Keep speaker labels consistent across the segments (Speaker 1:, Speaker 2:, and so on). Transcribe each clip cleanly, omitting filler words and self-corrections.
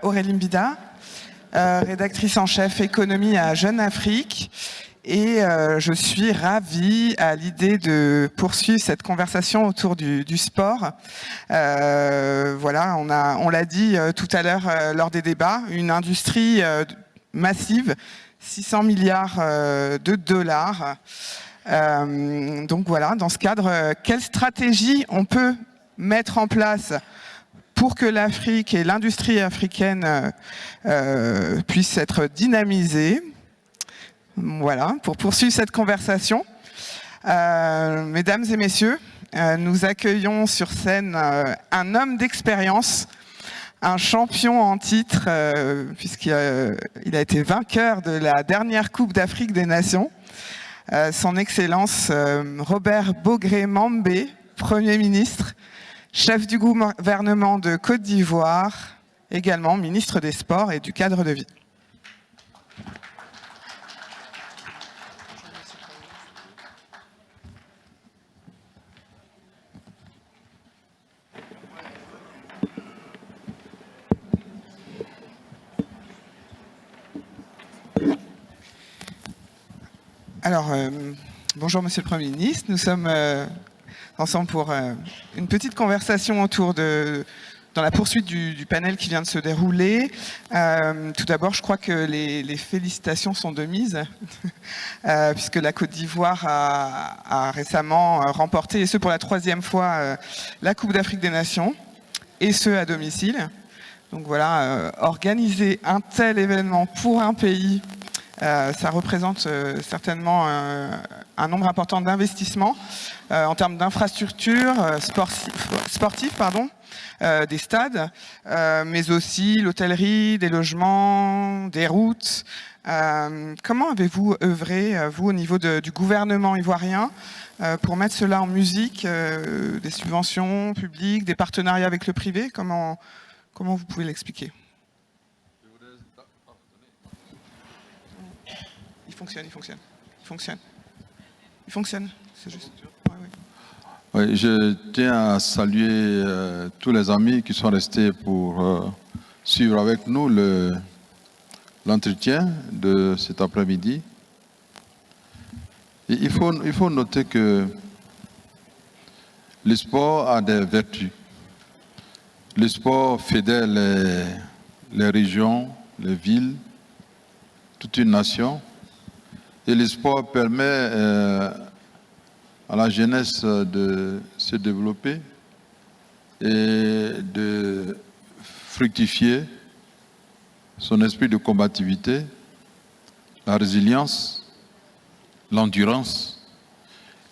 Speaker 1: Aurélie Mbida, rédactrice en chef économie à Jeune Afrique. Et je suis ravie à l'idée de poursuivre cette conversation autour du sport. Voilà, on l'a dit tout à l'heure lors des débats, une industrie massive, 600 milliards de dollars. Donc voilà, dans ce cadre, quelle stratégie on peut mettre en place pour que l'Afrique et l'industrie africaine puissent être dynamisées? Voilà, pour poursuivre cette conversation, mesdames et messieurs, nous accueillons sur scène un homme d'expérience, un champion en titre, puisqu'il a été vainqueur de la dernière Coupe d'Afrique des Nations, son Excellence Robert Bogré-Mambé, Premier ministre, chef du gouvernement de Côte d'Ivoire, également ministre des Sports et du cadre de vie. Alors, bonjour Monsieur le Premier ministre, nous sommes ensemble pour une petite conversation autour dans la poursuite du panel qui vient de se dérouler. Tout d'abord, je crois que les félicitations sont de mise, puisque la Côte d'Ivoire a récemment remporté, et ce pour la 3e fois, la Coupe d'Afrique des Nations, et ce à domicile. Donc voilà, organiser un tel événement pour un pays, ça représente certainement un nombre important d'investissements en termes d'infrastructures sportives, des stades, mais aussi l'hôtellerie, des logements, des routes. Comment avez-vous œuvré, vous, au niveau du gouvernement ivoirien, pour mettre cela en musique, des subventions publiques, des partenariats avec le privé? Comment vous pouvez l'expliquer? Il fonctionne, c'est juste.
Speaker 2: Oui, je tiens à saluer tous les amis qui sont restés pour suivre avec nous l'entretien de cet après-midi. Il faut noter que le sport a des vertus. Le sport fédère les régions, les villes, toute une nation. Et le sport permet à la jeunesse de se développer et de fructifier son esprit de combativité, la résilience, l'endurance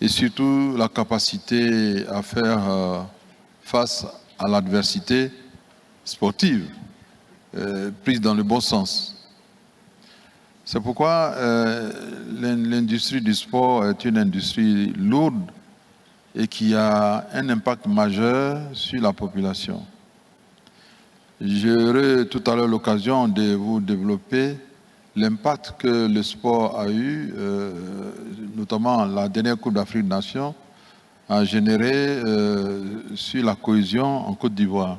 Speaker 2: et surtout la capacité à faire face à l'adversité sportive, prise dans le bon sens. C'est pourquoi l'industrie du sport est une industrie lourde et qui a un impact majeur sur la population. J'aurai tout à l'heure l'occasion de vous développer l'impact que le sport a eu, notamment la dernière Coupe d'Afrique des Nations, a généré sur la cohésion en Côte d'Ivoire.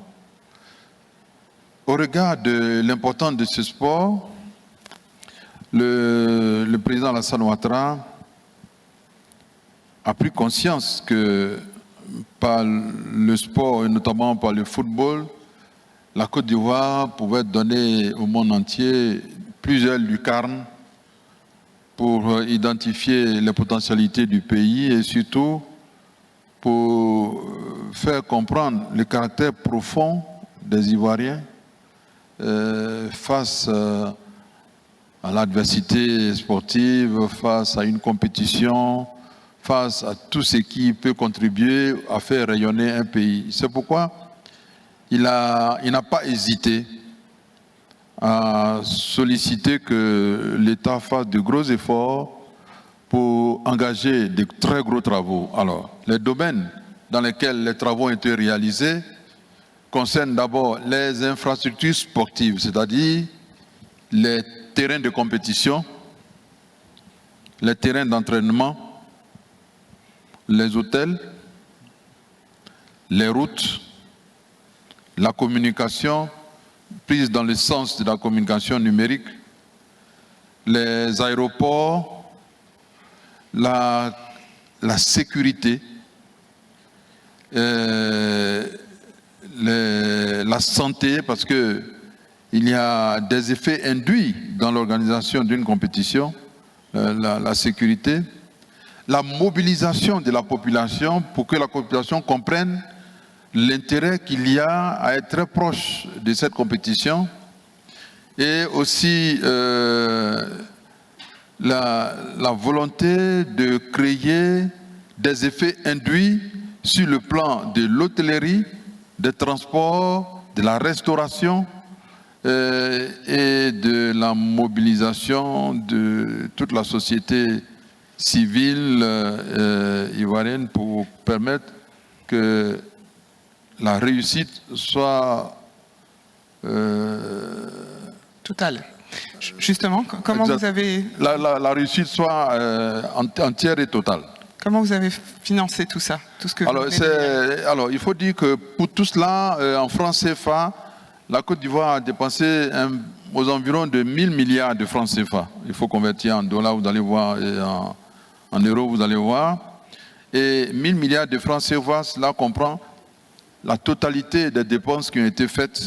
Speaker 2: Au regard de l'importance de ce sport, le président Alassane Ouattara a pris conscience que par le sport, et notamment par le football, la Côte d'Ivoire pouvait donner au monde entier plusieurs lucarnes pour identifier les potentialités du pays et surtout pour faire comprendre le caractère profond des Ivoiriens face à l'adversité sportive, face à une compétition, face à tout ce qui peut contribuer à faire rayonner un pays. C'est pourquoi il n'a pas hésité à solliciter que l'État fasse de gros efforts pour engager de très gros travaux. Alors, les domaines dans lesquels les travaux ont été réalisés concernent d'abord les infrastructures sportives, c'est-à-dire les terrains de compétition, les terrains d'entraînement, les hôtels, les routes, la communication, prises dans le sens de la communication numérique, les aéroports, la sécurité, la santé, parce que il y a des effets induits dans l'organisation d'une compétition, la sécurité, la mobilisation de la population pour que la population comprenne l'intérêt qu'il y a à être très proche de cette compétition, et aussi la volonté de créer des effets induits sur le plan de l'hôtellerie, des transports, de la restauration et de la mobilisation de toute la société civile ivoirienne pour permettre que la réussite soit
Speaker 1: totale. Justement, comment vous avez...
Speaker 2: La réussite soit entière et totale.
Speaker 1: Comment vous avez financé tout ça, tout ce que
Speaker 2: alors, il faut dire que pour tout cela, en francs CFA, la Côte d'Ivoire a dépensé aux environs de 1000 milliards de francs CFA. Il faut convertir en dollars, vous allez voir, et en euros, vous allez voir. Et 1000 milliards de francs CFA, cela comprend la totalité des dépenses qui ont été faites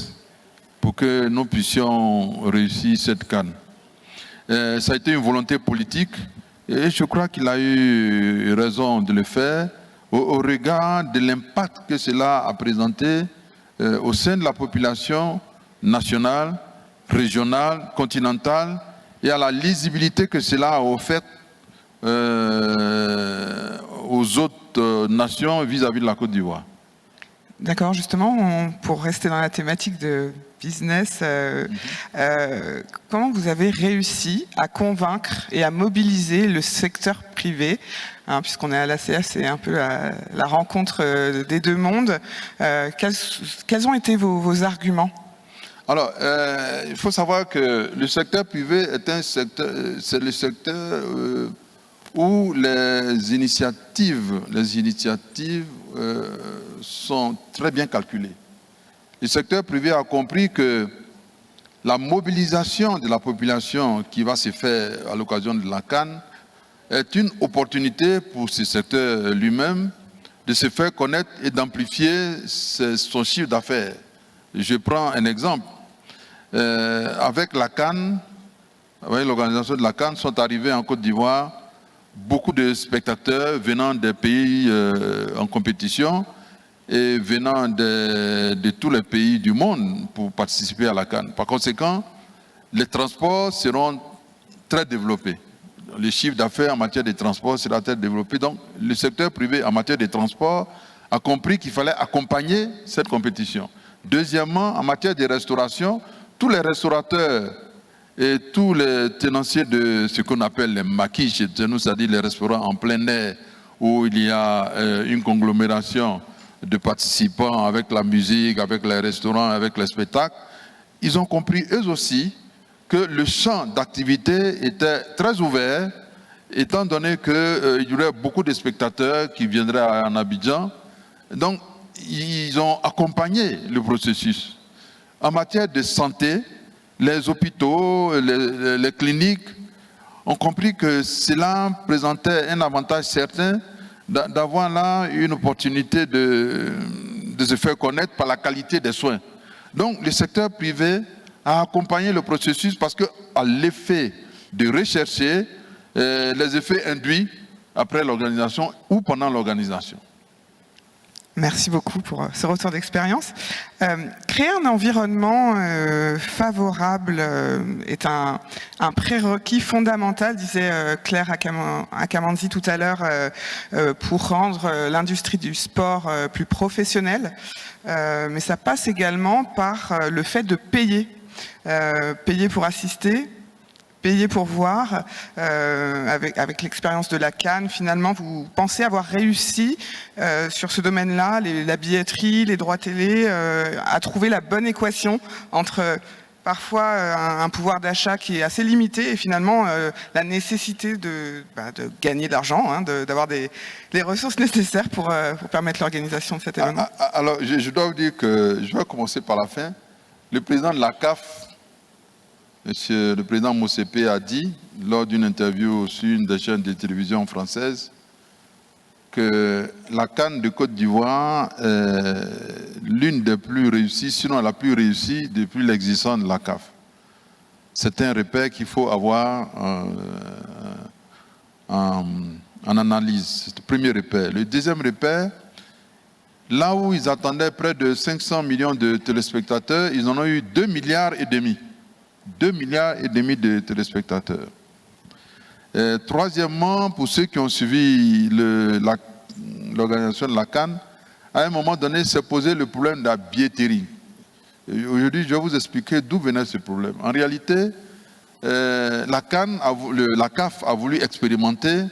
Speaker 2: pour que nous puissions réussir cette CAN. Ça a été une volonté politique. Et je crois qu'il a eu raison de le faire au regard de l'impact que cela a présenté au sein de la population nationale, régionale, continentale et à la lisibilité que cela a offert aux autres nations vis-à-vis de la Côte d'Ivoire.
Speaker 1: D'accord, justement, pour rester dans la thématique de business, comment vous avez réussi à convaincre et à mobiliser le secteur privé, puisqu'on est à l'ACA, c'est un peu la rencontre des deux mondes. Quels ont été vos arguments?
Speaker 2: Alors, il faut savoir que le secteur privé est un secteur, c'est le secteur où les initiatives sont très bien calculées. Le secteur privé a compris que la mobilisation de la population qui va se faire à l'occasion de la CAN est une opportunité pour ce secteur lui-même de se faire connaître et d'amplifier son chiffre d'affaires. Je prends un exemple. Avec la CAN, avec l'organisation de la CAN, sont arrivés en Côte d'Ivoire beaucoup de spectateurs venant des pays en compétition et venant de tous les pays du monde pour participer à la CAN. Par conséquent, les transports seront très développés. Le chiffre d'affaires en matière de transport sera très développé. Donc, le secteur privé en matière de transport a compris qu'il fallait accompagner cette compétition. Deuxièmement, en matière de restauration, tous les restaurateurs et tous les tenanciers de ce qu'on appelle les maquis chez nous, c'est-à-dire les restaurants en plein air où il y a une conglomération de participants avec la musique, avec les restaurants, avec les spectacles, ils ont compris eux aussi que le champ d'activité était très ouvert, étant donné qu'il y aurait beaucoup de spectateurs qui viendraient en Abidjan. Donc, ils ont accompagné le processus. En matière de santé, les hôpitaux, les cliniques ont compris que cela présentait un avantage certain d'avoir là une opportunité de se faire connaître par la qualité des soins. Donc le secteur privé a accompagné le processus parce qu'à l'effet de rechercher les effets induits après l'organisation ou pendant l'organisation.
Speaker 1: Merci beaucoup pour ce retour d'expérience. Créer un environnement favorable est un prérequis fondamental, disait Claire Akamanzi tout à l'heure, pour rendre l'industrie du sport plus professionnelle. Mais ça passe également par le fait de payer. Payer pour assister, payer pour voir. Avec l'expérience de la CAN, finalement, vous pensez avoir réussi sur ce domaine-là, la billetterie, les droits télé, à trouver la bonne équation entre parfois un pouvoir d'achat qui est assez limité et finalement la nécessité de gagner de l'argent, d'avoir les ressources nécessaires pour permettre l'organisation de cet événement.
Speaker 2: Alors, je dois vous dire que je vais commencer par la fin. Le président de la CAF, monsieur le président Motsepe, a dit, lors d'une interview sur une des chaînes de télévision françaises, que la CAN de Côte d'Ivoire est l'une des plus réussies, sinon la plus réussie depuis l'existence de la CAF. C'est un repère qu'il faut avoir en analyse. C'est le premier repère. Le deuxième repère, là où ils attendaient près de 500 millions de téléspectateurs, ils en ont eu 2,5 milliards. 2,5 milliards de téléspectateurs. Troisièmement, pour ceux qui ont suivi l'organisation de la CAN, à un moment donné, s'est posé le problème de la billetterie. Aujourd'hui, je vais vous expliquer d'où venait ce problème. En réalité, la CAF a voulu expérimenter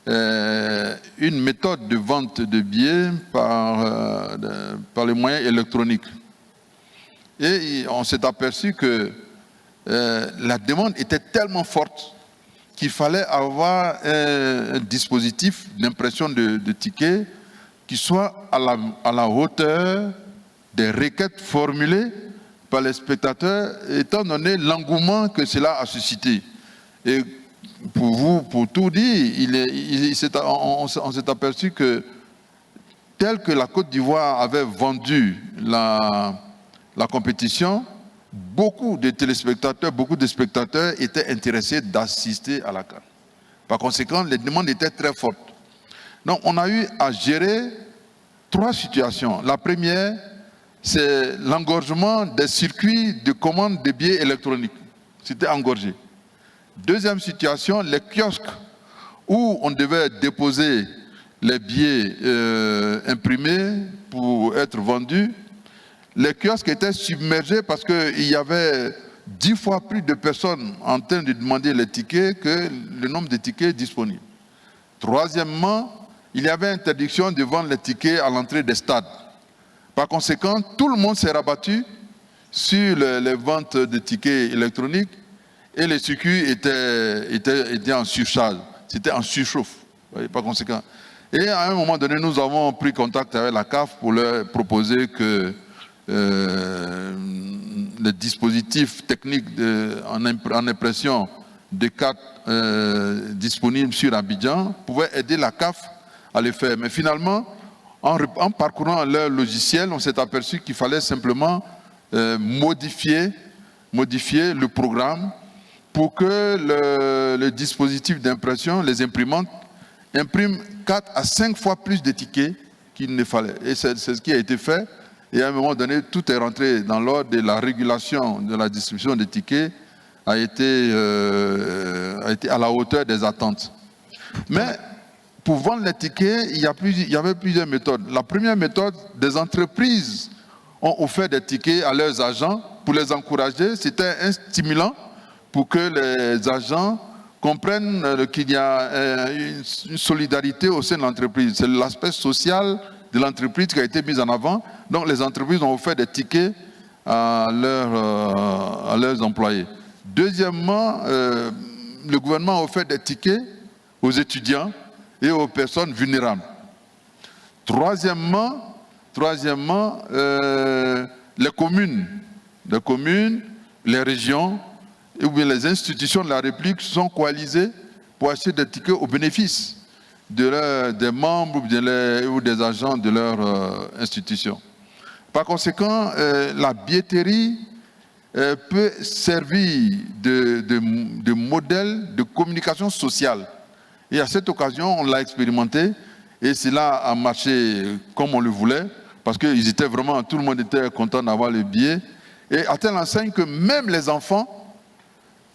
Speaker 2: une méthode de vente de billets par les moyens électroniques. Et on s'est aperçu que la demande était tellement forte qu'il fallait avoir un dispositif d'impression de tickets qui soit à la hauteur des requêtes formulées par les spectateurs, étant donné l'engouement que cela a suscité. Et pour tout dire, on s'est aperçu que tel que la Côte d'Ivoire avait vendu la compétition, beaucoup de téléspectateurs, beaucoup de spectateurs étaient intéressés d'assister à la CAN. Par conséquent, les demandes étaient très fortes. Donc, on a eu à gérer 3 situations. La première, c'est l'engorgement des circuits de commande de billets électroniques. C'était engorgé. Deuxième situation, les kiosques où on devait déposer les billets imprimés pour être vendus. Les kiosques étaient submergés parce qu'il y avait 10 fois plus de personnes en train de demander les tickets que le nombre de tickets disponibles. Troisièmement, il y avait interdiction de vendre les tickets à l'entrée des stades. Par conséquent, tout le monde s'est rabattu sur les ventes de tickets électroniques et les circuits étaient en surcharge, c'était en surchauffe. Par conséquent. Et à un moment donné, nous avons pris contact avec la CAF pour leur proposer que les dispositifs techniques en impression de cartes disponibles sur Abidjan pouvaient aider la CAF à le faire. Mais finalement, en parcourant leur logiciel, on s'est aperçu qu'il fallait simplement modifier le programme pour que le dispositif d'impression, les imprimantes, impriment 4 à 5 fois plus de tickets qu'il ne fallait. Et c'est ce qui a été fait. Et à un moment donné, tout est rentré dans l'ordre de la régulation de la distribution des tickets a été à la hauteur des attentes. Mais pour vendre les tickets, il y avait plusieurs méthodes. La première méthode, des entreprises ont offert des tickets à leurs agents pour les encourager. C'était un stimulant pour que les agents comprennent qu'il y a une solidarité au sein de l'entreprise. C'est l'aspect social de l'entreprise qui a été mis en avant. Donc les entreprises ont offert des tickets à leurs employés. Deuxièmement, le gouvernement a offert des tickets aux étudiants et aux personnes vulnérables. Troisièmement, les communes, les régions ou bien les institutions de la République sont coalisées pour acheter des tickets au bénéfice des membres ou des agents de leur institution. Par conséquent, la billetterie peut servir de modèle de communication sociale. Et à cette occasion, on l'a expérimenté et cela a marché comme on le voulait parce que tout le monde était content d'avoir le billet. Et à telle enseigne que même les enfants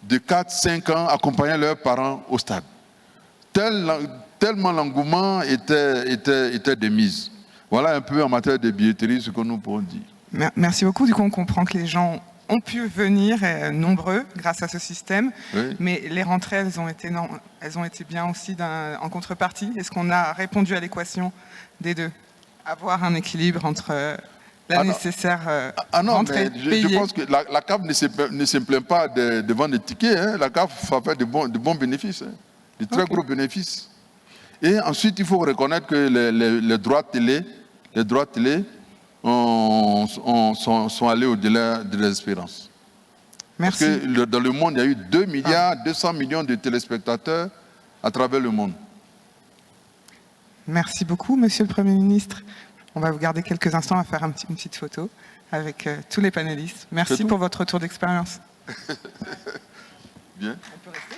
Speaker 2: de 4-5 ans accompagnaient leurs parents au stade. Tellement l'engouement était de mise. Voilà un peu en matière de billetterie ce que nous pourrons dire.
Speaker 1: Merci beaucoup. Du coup, on comprend que les gens ont pu venir nombreux grâce à ce système, oui. Mais les rentrées, elles ont été bien aussi en contrepartie. Est-ce qu'on a répondu à l'équation des deux? Avoir un équilibre entre nécessaire rentrée payée.
Speaker 2: Je pense que la CAF ne se plaint pas de vendre des tickets. Hein. La CAF a fait de bons bénéfices, hein, de très gros bénéfices. Et ensuite, il faut reconnaître que les droits télé sont allés au-delà de l'espérance.
Speaker 1: Merci.
Speaker 2: Parce que dans le monde, il y a eu 2 milliards 200 millions de téléspectateurs à travers le monde.
Speaker 1: Merci beaucoup, Monsieur le Premier ministre. On va vous garder quelques instants à faire une petite photo avec tous les panélistes. Merci pour votre retour d'expérience.
Speaker 2: Bien.
Speaker 1: On peut rester.